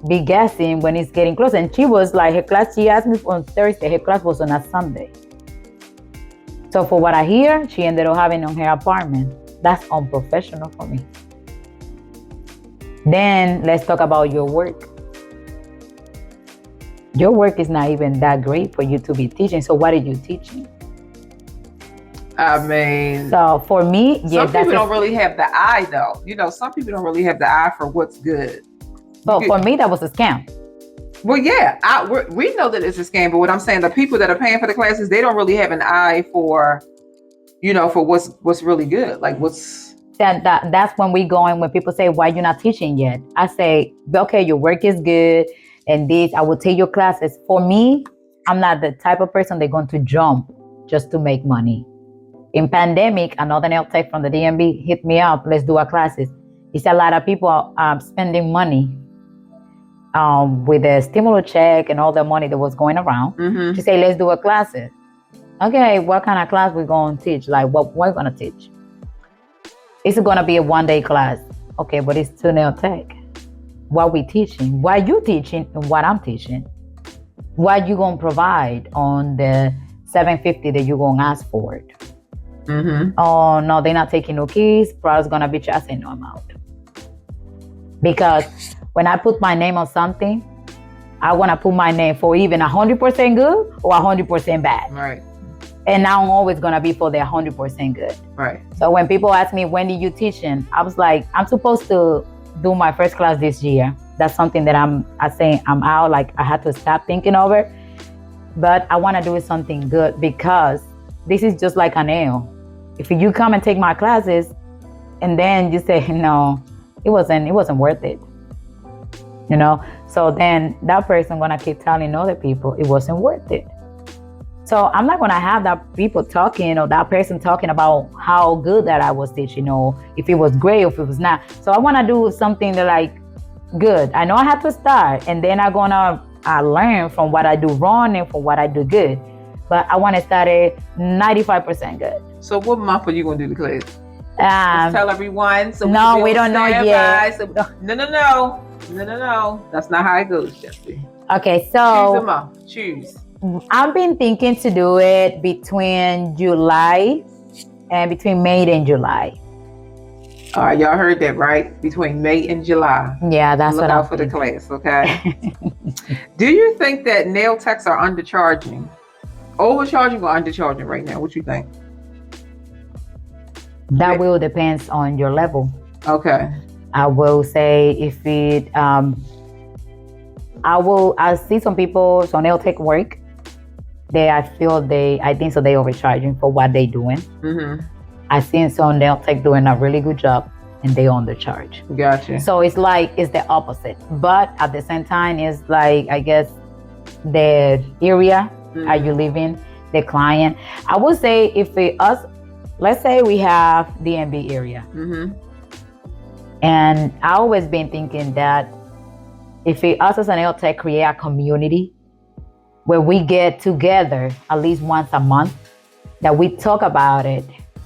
be guessing when it's getting close. And she was like, her class, she asked me on Thursday, her class was on a Sunday. So for what I hear, she ended up having on her apartment. That's unprofessional for me. Then let's talk about your work. Your work is not even that great for you to be teaching. So what are you teaching? I mean, so for me, yeah, some people don't really have the eye, though. Some people don't really have the eye for what's good. But for me, that was a scam. Well, yeah, we know that it's a scam. But what I'm saying, the people that are paying for the classes, they don't really have an eye for, for what's really good. Like what's that's when we go in. When people say, "Why you're not teaching yet?" I say, "Okay, your work is good, and this I will take your classes." For me, I'm not the type of person they're going to jump just to make money. In pandemic, another nail tech from the DMV hit me up. "Let's do our classes." It's a lot of people spending money with the stimulus check and all the money that was going around. Mm-hmm. She said, "Let's do a classes." Okay, what kind of class we going to teach? Like what we're going to teach? It's going to be a one-day class. Okay, but it's 2 nail tech. What we teaching? What you teaching and what I'm teaching? What you going to provide on the $750 that you going to ask for it? Mm-hmm. "Oh no, they're not taking no keys. Product's gonna be." I say, "No, I'm out." Because when I put my name on something, I want to put my name for even 100% good or 100% bad. Right. And I'm always gonna be for the 100% good. Right. So when people ask me, "When did you teaching?" I was like, I'm supposed to do my first class this year. That's something that I say I'm out. Like I had to stop thinking over. But I want to do something good because this is just like a nail. If you come and take my classes, and then you say no, it wasn't worth it. You know. So then that person gonna keep telling other people it wasn't worth it. So I'm not gonna have that people talking or that person talking about how good that I was teaching or if it was great or if it was not. So I wanna do something that like good. I know I have to start and then I'm gonna learn from what I do wrong and from what I do good. But I wanna start at 95% good. So what month are you gonna do the class? Let's tell everyone. So no, we don't know yet. So, no. That's not how it goes, Jesse. Okay, so choose a month. Choose. I've been thinking to do it between July and between May and July. All right, y'all heard that, right? Between May and July. Yeah, that's Look what out for the class, okay? Do you think that nail techs are undercharging? Overcharging or undercharging right now? What you think? That will depends on your level. Okay. I will say if it I see some people, so nail tech work. I think so they overcharging for what they doing. Mm-hmm. I seen some nail tech doing a really good job and they undercharge. Gotcha. So it's the opposite. But at the same time, it's like, I guess, the area are you living, the client. I would say let's say we have DMV area. Mm-hmm. And I always been thinking that if us as an nail tech create a community where we get together at least once a month, that we talk about it,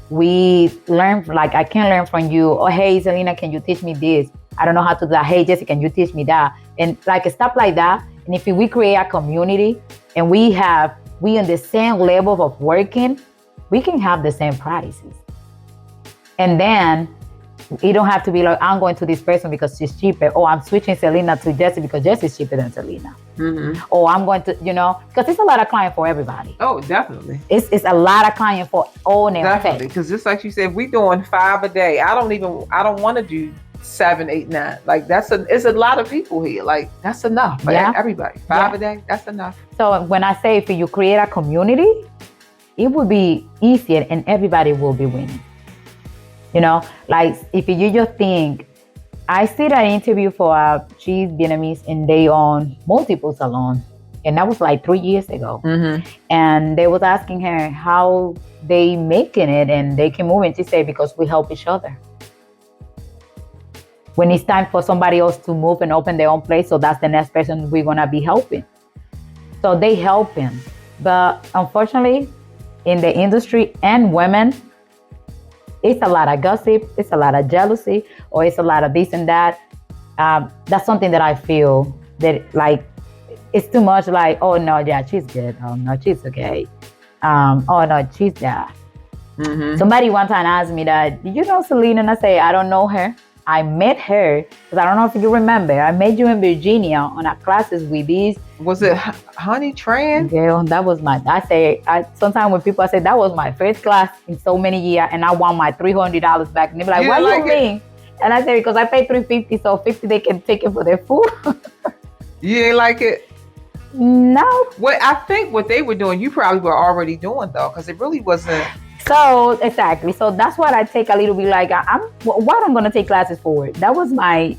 we learn, like I can learn from you. Oh, hey, Selena, can you teach me this? I don't know how to do that. Hey, Jesse, can you teach me that? And like stuff like that. And if we create a community and we in the same level of working, we can have the same practices. And then you don't have to be like, I'm going to this person because she's cheaper. Or I'm switching Selena to Jesse because Jesse's cheaper than Selena. Mm-hmm. Or I'm going to, because it's a lot of client for everybody. Oh, definitely. It's a lot of client for all nail tech. Definitely, because just like you said, we doing 5 a day. I don't want to do 7, 8, 9. Like it's a lot of people here. Like that's enough for everybody. 5 a day, that's enough. So when I say if you create a community, it will be easier and everybody will be winning. Like if you just think, I did an interview for she's Vietnamese and they own multiple salons. And that was like 3 years ago. Mm-hmm. And they was asking her how they making it and they can move. And she said, because we help each other. When it's time for somebody else to move and open their own place, so that's the next person we're gonna be helping. So they helping. But unfortunately, in the industry and women, it's a lot of gossip, it's a lot of jealousy, or it's a lot of this and that. That's something that I feel that like, it's too much like, oh no, yeah, she's good. Oh no, she's okay. Oh no, she's that. Mm-hmm. Somebody one time asked me that, did you know Selena? And I say, I don't know her. I met her, because I don't know if you remember, I met you in Virginia on our classes with these. Was it Honey Tran? Girl, that was sometimes when people say that was my first class in so many years and I won my $300 back. And they're like, what do you mean? And I say, because I paid $350, so $50 they can take it for their food. You ain't like it? No. Well, I think what they were doing, you probably were already doing though, because it really wasn't. So exactly. So that's what I take a little bit like, what I'm going to take classes for. That was my,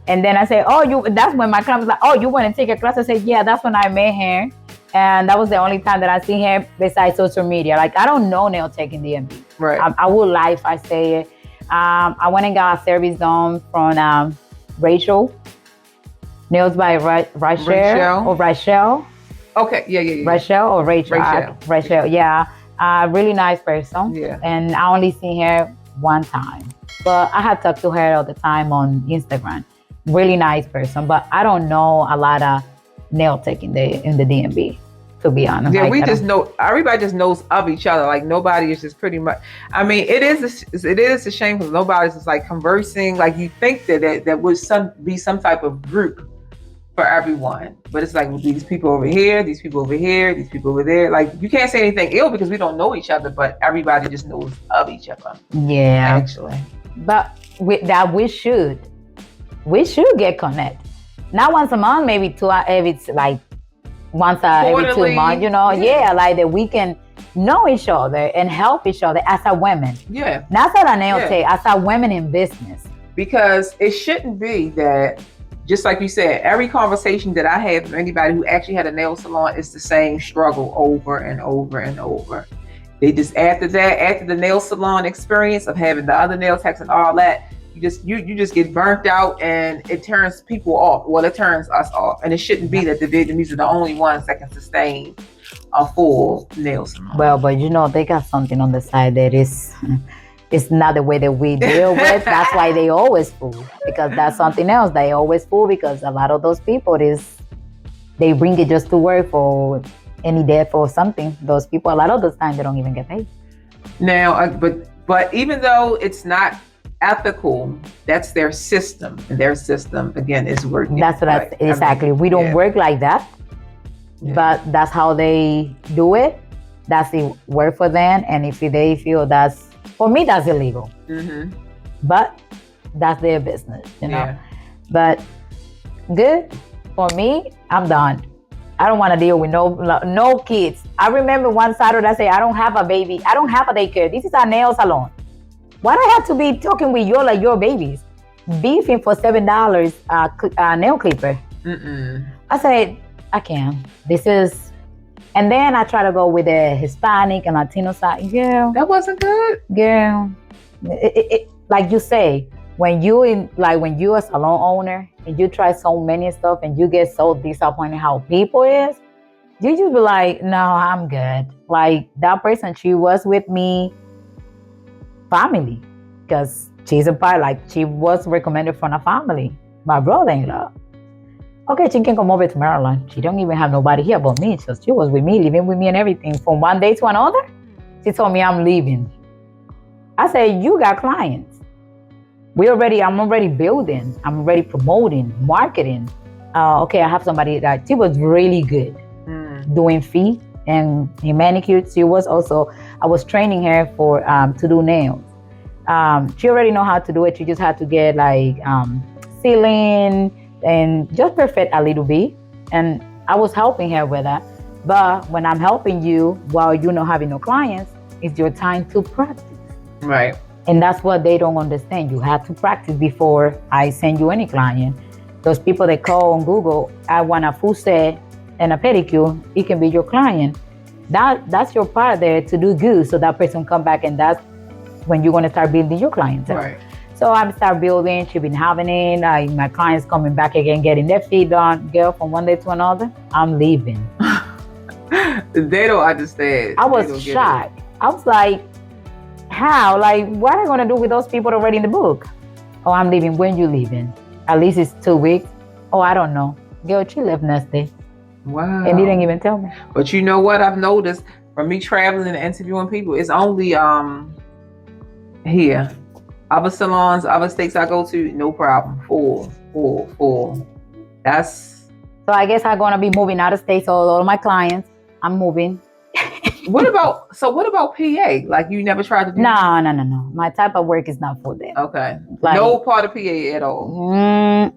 and then I say, that's when my class was like, oh, you want to take a class? I said, yeah, that's when I met her. And that was the only time that I see her besides social media. Like, I don't know nail tech in DMV. Right. I would lie if I say it. I went and got a service done from Rachel. Nails by Rachel or Rachel. Okay, yeah. Rachel or Rachel? Rachel, yeah. Really nice person. Yeah. And I only seen her one time. But I had talked to her all the time on Instagram. Really nice person. But I don't know a lot of nail tech in the DMV, to be honest. Yeah, like, we just know, everybody just knows of each other. Like nobody is just pretty much, I mean, it is a shame because nobody's just like conversing. Like you think that would be some type of group for everyone, but it's like these people over here, these people over here, these people over there. Like you can't say anything ill because we don't know each other, but everybody just knows of each other. Yeah, actually. But we should. We should get connect. Not once a month, maybe two. If it's like once every 2 Quarterly, months, you know, yeah. like that we can know each other and help each other as a women. Yeah. Not as a nail Yeah. tech, as a women in business. Because it shouldn't be that, just like you said, every conversation that I have with anybody who actually had a nail salon is the same struggle over and over and over. They just, after the nail salon experience of having the other nail techs and all that, you just get burnt out, and it turns people off. Well, it turns us off, and it shouldn't be that the Vietnamese are the only ones that can sustain a full nail salon. Well, but you know, they got something on the side that is, it's not the way that we deal with. That's why they always full, because that's something else. They always full because a lot of those people they bring it just to work for any day for something. Those people, a lot of those times, they don't even get paid. Now, but even though it's not ethical, that's their system, and their system again is working. That's what exactly. We don't work like that, but that's how they do it. That's the work for them, and if they feel that's, for me, that's illegal. Mm-hmm. But that's their business, you know. Yeah. But good for me. I'm done. I don't want to deal with no kids. I remember one Saturday I said, I don't have a baby. I don't have a daycare. This is a nail salon. Why do I have to be talking with you like your babies? Beefing for $7 a nail clipper. Mm-mm. I said, I can't. This is, and then I try to go with the Hispanic and Latino side. Girl, that wasn't good. Girl, like you say, when you a salon owner and you try so many stuff and you get so disappointed how people is, you just be like, no, I'm good. Like that person, she was with me, family, because she's a part, like she was recommended from a family, my brother-in-law. Okay, she can come over to Maryland. She don't even have nobody here but me. So she was with me, living with me and everything. From one day to another, she told me I'm leaving. I said, you got clients. I'm already building. I'm already promoting, marketing. Okay, I have somebody that she was really good doing feet and manicure. She was also, I was training her for to do nails. She already know how to do it. She just had to get like sealing and just perfect a little bit. And I was helping her with that. But when I'm helping you while you're not having no clients, it's your time to practice. Right. And that's what they don't understand. You have to practice before I send you any client. Those people that call on Google, I want a full set and a pedicure, it can be your client. That's your part there to do good. So that person come back, and that's when you're going to start building your clients. Right. So I'm start building. She's been having it. My clients coming back again, getting their feet done. Girl, from one day to another, I'm leaving. They don't understand. I was shocked. I was like, how? Like, what are you going to do with those people already in the book? Oh, I'm leaving. When you leaving? At least it's 2 weeks. Oh, I don't know. Girl, she left next day. Wow. And he didn't even tell me. But you know what I've noticed from me traveling and interviewing people, it's only here. Other salons, other states I go to, no problem. Full. That's. So I guess I'm gonna be moving out of state. So all of my clients, I'm moving. What about PA? Like you never tried to do? No. My type of work is not for that. Okay. Like, no part of PA at all.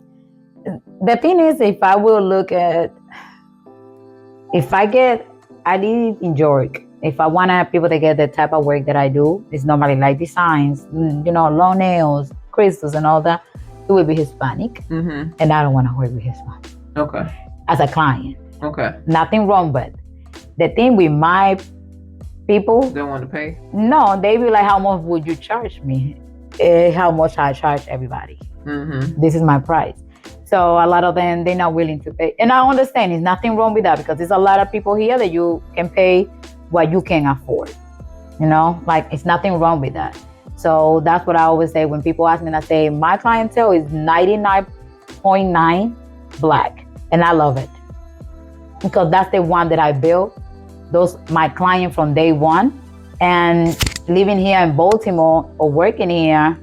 The thing is, if I will look at, I live in York. If I want to have people that get the type of work that I do, it's normally like designs, long nails, crystals and all that. It will be Hispanic. Mm-hmm. And I don't want to work with Hispanic. Okay. As a client. Okay. Nothing wrong, but the thing with my people. Don't want to pay? No, they be like, how much would you charge me? How much I charge everybody. Mm-hmm. This is my price. So a lot of them, they're not willing to pay. And I understand, there's nothing wrong with that because there's a lot of people here that you can pay what you can afford. Like it's nothing wrong with that. So that's what I always say when people ask me, and I say, my clientele is 99.9 Black. And I love it. Because that's the one that I built. Those my client from day one. And living here in Baltimore or working here,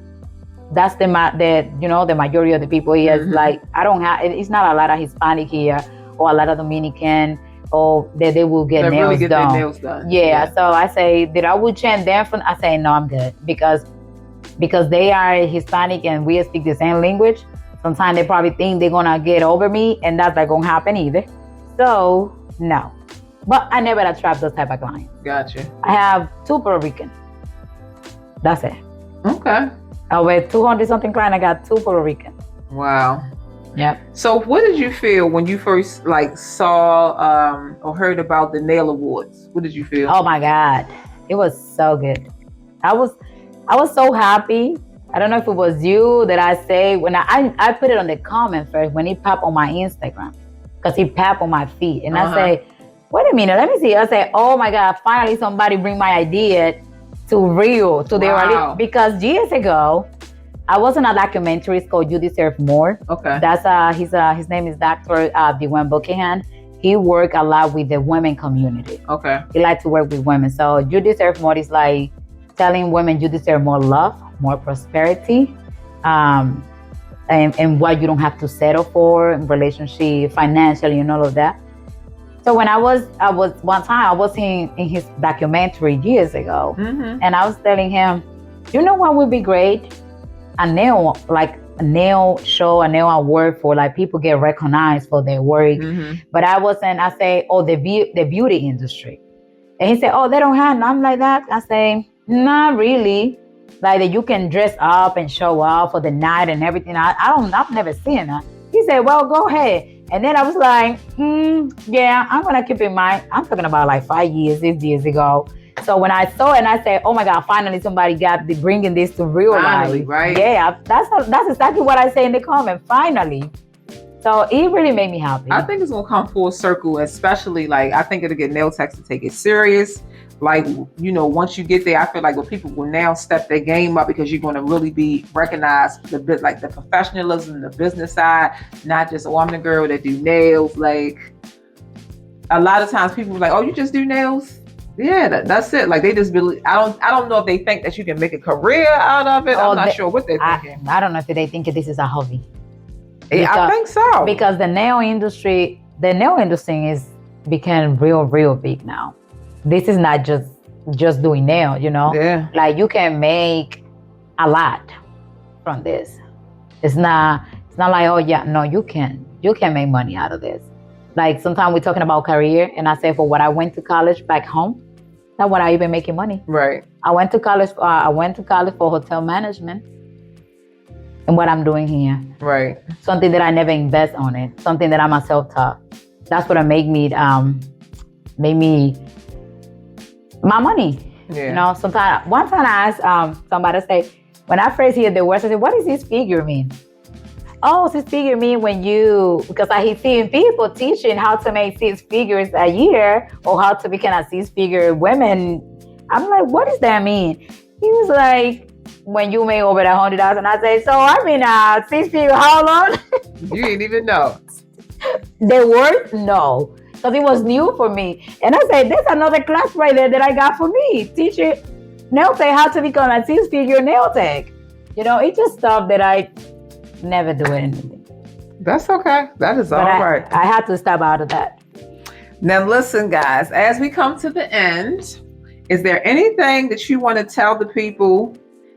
that's the majority of the people here. Mm-hmm. Is like, it's not a lot of Hispanic here or a lot of Dominican or that they will get nails really get done. Their nails done. Yeah, so I say that I would change them from, I say, no, I'm good because they are Hispanic and we speak the same language. So Sometimes they probably think they're gonna get over me, and that's not gonna happen either. So no, but I never attract those type of clients. Gotcha. I have 2 Puerto Rican. That's it. Okay. Over 200 something clients, I got 2 Puerto Rican. Wow. Yep. So what did you feel when you first saw or heard about the nail awards? What did you feel? Oh my God, it was so good. I was so happy. I don't know if it was you that I say when I put it on the comment first when he popped on my Instagram, because he popped on my feed, and I say, wait a minute, let me see. I say, oh my God, finally somebody bring my idea to real, to the reality. Because years ago, I was in a documentary. It's called You Deserve More. Okay. That's his name is Dr. Dwayne Buckingham. He worked a lot with the women community. Okay. He liked to work with women. So You Deserve More is like telling women you deserve more love, more prosperity, and what you don't have to settle for in relationship, financially, and all of that. So when I was one time I was in his documentary years ago, and I was telling him, you know what would be great? A nail show, a nail award for like people get recognized for their work. But I say, oh, the beauty industry. And he said, oh, they don't have none like that. I say, not really. Like that you can dress up and show up for the night and everything. I've never seen that. He said, well, go ahead. And then I was like, yeah, I'm gonna keep in mind. I'm talking about like 6 years ago. So when I saw it and I said, oh my God, finally somebody got bringing this to real life. Right? Yeah, that's exactly what I say in the comment, finally. So it really made me happy. I think it's gonna come full circle, especially like I think it'll get nail techs to take it serious. Like, you know, once you get there, I feel like people will now step their game up because you're going to really be recognized the professionalism, the business side, not just, oh, I'm the girl that do nails. Like a lot of times people are like, oh, you just do nails? Yeah, that's it. Like they just believe. I don't know if they think that you can make a career out of it. I'm not sure what they're thinking. I don't know if they think this is a hobby. I think so. Because the nail industry is becoming real big now. This is not just doing nail, you know? Yeah. Like you can make a lot from this. It's not like, oh yeah, no, you can make money out of this. Like sometimes we're talking about career and I say for what I went to college back home, not what I even making money. Right. I went to college for hotel management and what I'm doing here. Right. Something that I never invest on it. Something that I'm a self-taught. That's what made me my money. Yeah. You know, sometimes one time I asked somebody to say, when I first hear the words, I said, what does this figure mean? Oh, six figure mean because I hear seeing people teaching how to make 6 figures a year or how to become a 6-figure women. I'm like, what does that mean? He was like, when you make over $100,000. I say, so I mean 6 figure, how long? You didn't even know. The word? No. Because it was new for me. And I said, there's another class right there that I got for me. Teaching nail tech how to become a 6-figure nail tech. You know, it's just stuff that I never do anything. That's okay. That is all right. I had to step out of that. Now listen, guys, as we come to the end, is there anything that you want to tell the people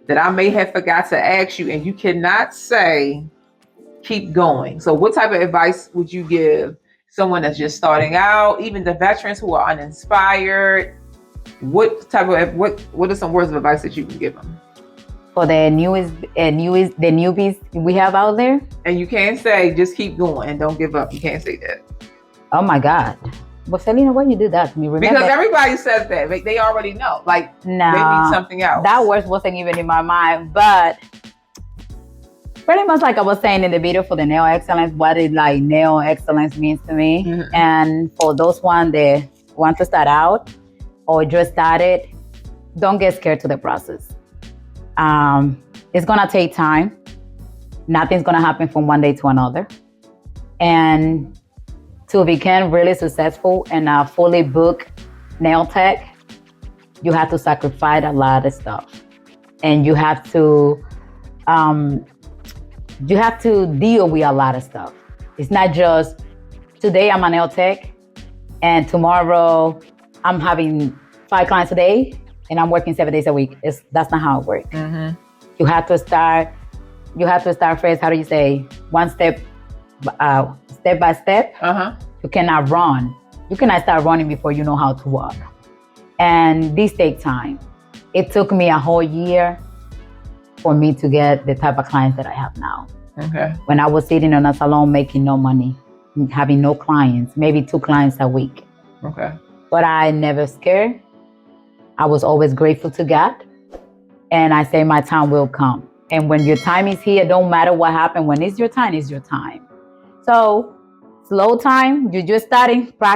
that I may have forgot to ask you and you cannot say, keep going? So what type of advice would you give someone that's just starting out, even the veterans who are uninspired? What are some words of advice that you can give them? For the newbies we have out there? And you can't say, just keep going and don't give up. You can't say that. Oh my God. Well, Selena, when you do that to me, remember? Because everybody says that. They already know. Like, no, they mean something else. That word wasn't even in my mind. But pretty much like I was saying in the video for the nail excellence, what did like nail excellence means to me. Mm-hmm. And for those one that want to start out or just started, don't get scared to the process. It's going to take time. Nothing's going to happen from one day to another. And to become really successful and fully book nail tech, you have to sacrifice a lot of stuff. And you have to deal with a lot of stuff. It's not just today I'm a nail tech and tomorrow I'm having 5 clients a day and I'm working 7 days a week. That's not how it works. Mm-hmm. You have to start first, how do you say? one step, step by step. You cannot run. You cannot start running before you know how to walk. And this takes time. It took me a whole year for me to get the type of clients that I have now. Okay. When I was sitting in a salon making no money, having no clients, maybe 2 clients a week. Okay. But I never scared. I was always grateful to God. And I say my time will come. And when your time is here, don't matter what happened. When it's your time, it's your time. So slow time, you're just starting, practice.